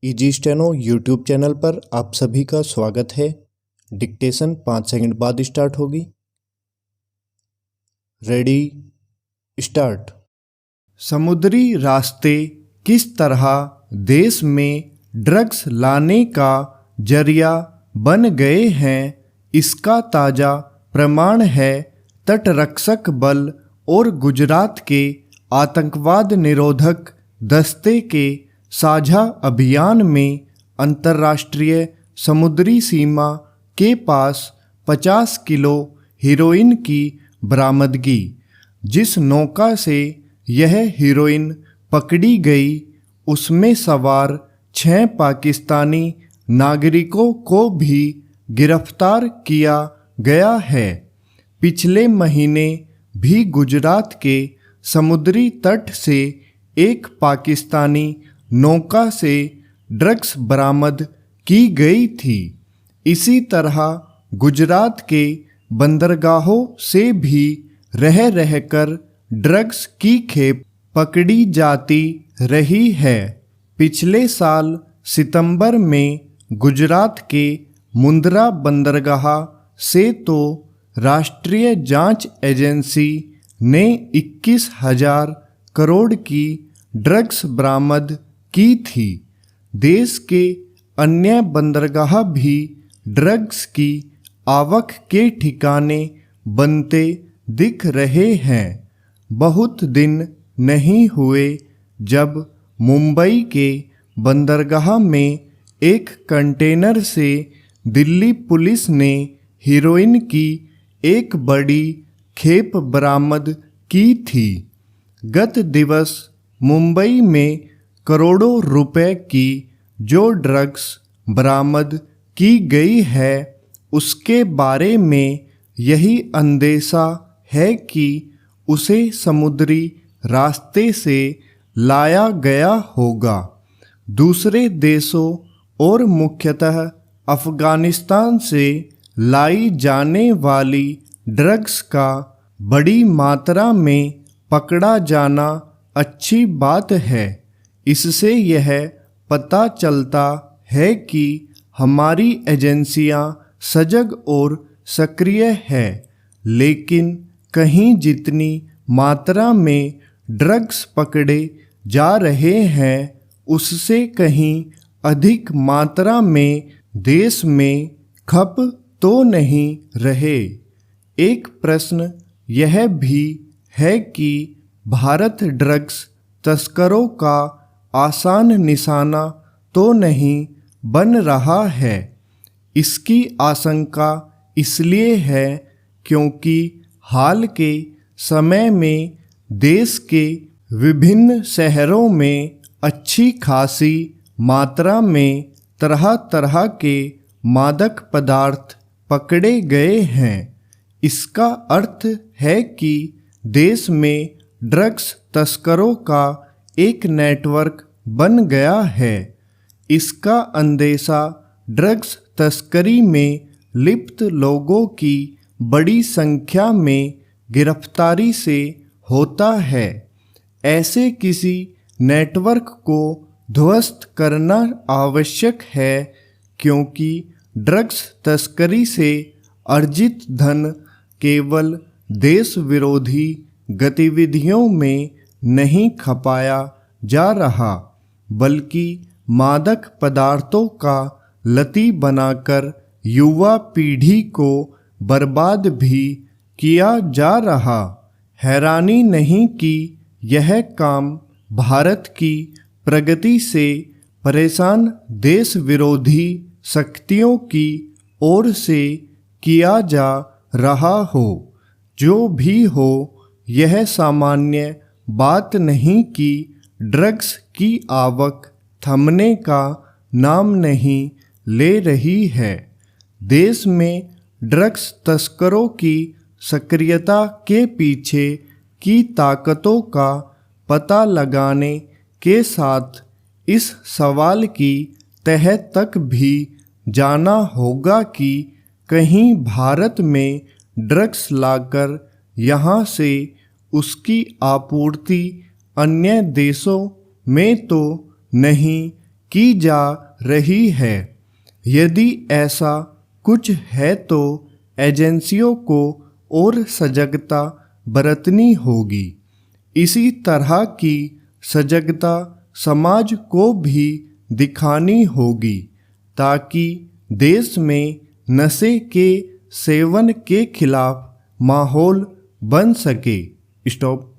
Easy steno YouTube channel पर आप सभी का स्वागत है। डिक्टेशन 5 सेकंड बाद स्टार्ट होगी। Ready start. समुद्री रास्ते किस तरह देश में ड्रग्स लाने का जरिया बन गए हैं, इसका ताज़ा प्रमाण है तटरक्षक बल और गुजरात के आतंकवाद निरोधक दस्ते के साझा अभियान में अंतर्राष्ट्रीय समुद्री सीमा के पास 50 किलो हीरोइन की बरामदगी। जिस नौका से यह हीरोइन पकड़ी गई उसमें सवार 6 पाकिस्तानी नागरिकों को भी गिरफ्तार किया गया है। पिछले महीने भी गुजरात के समुद्री तट से एक पाकिस्तानी नौका से ड्रग्स बरामद की गई थी। इसी तरह गुजरात के बंदरगाहों से भी रह कर ड्रग्स की खेप पकड़ी जाती रही है। पिछले साल सितंबर में गुजरात के मुंद्रा बंदरगाह से तो राष्ट्रीय जांच एजेंसी ने 21,000 करोड़ की ड्रग्स बरामद की थी। देश के अन्य बंदरगाह भी ड्रग्स की आवक के ठिकाने बनते दिख रहे हैं। बहुत दिन नहीं हुए जब मुंबई के बंदरगाह में एक कंटेनर से दिल्ली पुलिस ने हीरोइन की एक बड़ी खेप बरामद की थी। गत दिवस मुंबई में करोड़ों रुपए की जो ड्रग्स बरामद की गई है उसके बारे में यही अंदेशा है कि उसे समुद्री रास्ते से लाया गया होगा। दूसरे देशों और मुख्यतः अफ़गानिस्तान से लाई जाने वाली ड्रग्स का बड़ी मात्रा में पकड़ा जाना अच्छी बात है। इससे यह पता चलता है कि हमारी एजेंसियां सजग और सक्रिय है, लेकिन कहीं जितनी मात्रा में ड्रग्स पकड़े जा रहे हैं उससे कहीं अधिक मात्रा में देश में खप तो नहीं रहे। एक प्रश्न यह भी है कि भारत ड्रग्स तस्करों का आसान निशाना तो नहीं बन रहा है। इसकी आशंका इसलिए है क्योंकि हाल के समय में देश के विभिन्न शहरों में अच्छी खासी मात्रा में तरह तरह के मादक पदार्थ पकड़े गए हैं। इसका अर्थ है कि देश में ड्रग्स तस्करों का एक नेटवर्क बन गया है। इसका अंदेशा ड्रग्स तस्करी में लिप्त लोगों की बड़ी संख्या में गिरफ्तारी से होता है। ऐसे किसी नेटवर्क को ध्वस्त करना आवश्यक है क्योंकि ड्रग्स तस्करी से अर्जित धन केवल देश विरोधी गतिविधियों में नहीं खपाया जा रहा बल्कि मादक पदार्थों का लती बनाकर युवा पीढ़ी को बर्बाद भी किया जा रहा। हैरानी नहीं कि यह काम भारत की प्रगति से परेशान देश विरोधी शक्तियों की ओर से किया जा रहा हो। जो भी हो, यह सामान्य बात नहीं कि ड्रग्स की आवक थमने का नाम नहीं ले रही है। देश में ड्रग्स तस्करों की सक्रियता के पीछे की ताकतों का पता लगाने के साथ इस सवाल की तह तक भी जाना होगा कि कहीं भारत में ड्रग्स लाकर यहाँ से उसकी आपूर्ति अन्य देशों में तो नहीं की जा रही है। यदि ऐसा कुछ है तो एजेंसियों को और सजगता बरतनी होगी। इसी तरह की सजगता समाज को भी दिखानी होगी ताकि देश में नशे के सेवन के खिलाफ माहौल बन सके। स्टॉप।